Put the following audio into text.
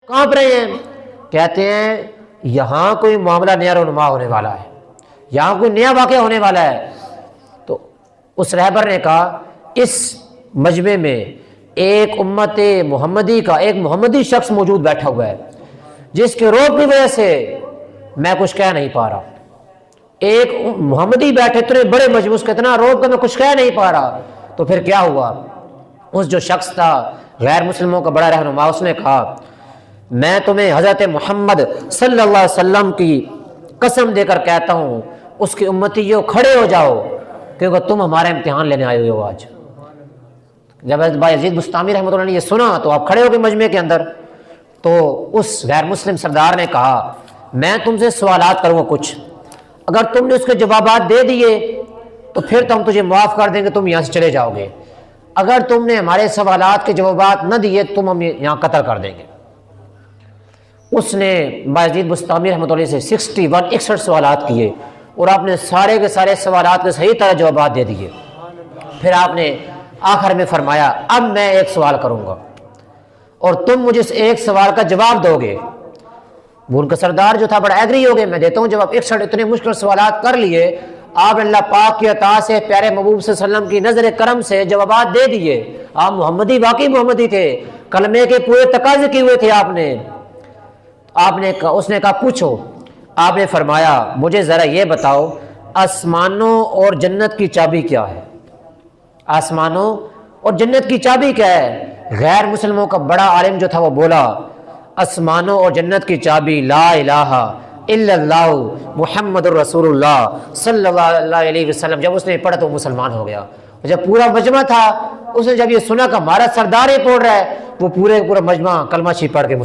کانپ رہے ہیں. کہتے ہیں یہاں کوئی معاملہ نیا رونما ہونے والا ہے, یہاں کوئی نیا واقعہ ہونے والا ہے. تو اس رہبر نے کہا اس مجمع میں ایک امت محمدی کا ایک محمدی شخص موجود بیٹھا ہوا ہے جس کے روب کی وجہ سے میں کچھ کہہ نہیں پا رہا. ایک محمدی بیٹھے اتنے بڑے مجموع کا اتنا روب کا میں کچھ کہہ نہیں پا رہا. تو پھر کیا ہوا, اس جو شخص تھا غیر مسلموں کا بڑا رہنما, اس نے کہا میں تمہیں حضرت محمد صلی اللہ علیہ وسلم کی قسم دے کر کہتا ہوں اس کی امتیوں کھڑے ہو جاؤ کیونکہ تم ہمارا امتحان لینے آئے ہوئے ہو آج. جب حضرت بایزید بسطامی رحمۃ اللہ نے یہ سنا تو آپ کھڑے ہو گئے مجمع کے اندر. تو اس غیر مسلم سردار نے کہا میں تم سے سوالات کروں گا کچھ, اگر تم نے اس کے جوابات دے دیے تو پھر تو ہم تجھے معاف کر دیں گے, تم یہاں سے چلے جاؤ گے. اگر تم نے ہمارے سوالات کے جوابات نہ دیے تم ہم یہاں قتل کر دیں گے. اس نے بایزید بسطامی رحمۃ اللہ سے 61 سوالات کیے اور آپ نے سارے کے سارے سوالات کے صحیح طرح جوابات دے دیے. پھر آپ نے آخر میں فرمایا اب میں ایک سوال کروں گا اور تم مجھے اس ایک سوال کا جواب دو گے. وہ ان کا سردار جو تھا بڑا ایگری ہو گئے, میں دیتا ہوں جواب. 61 اتنے مشکل سوالات کر لیے, آپ نے اللہ پاک کی عطا سے پیارے محبوب صلی اللہ علیہ وسلم کی نظر کرم سے جوابات دے دیے. آپ محمدی واقعی محمدی تھے, کلمے کے پورے تقاضے کیے ہوئے تھے آپ نے. اس نے کہا پوچھو. آپ نے فرمایا مجھے ذرا یہ بتاؤ آسمانوں اور جنت کی چابی کیا ہے؟ آسمانوں اور جنت کی چابی کیا ہے؟ غیر مسلموں کا بڑا عالم جو تھا وہ بولا آسمانوں اور جنت کی چابی لا الہ الا اللہ محمد الرسول اللہ صلی اللہ علیہ وسلم. جب اس نے پڑھا تو وہ مسلمان ہو گیا. جب پورا مجمع تھا اس نے جب یہ سنا کہ ہمارا سردار یہ پڑھ رہا ہے, وہ پورا مجمع کلمہ شریف پڑھ کے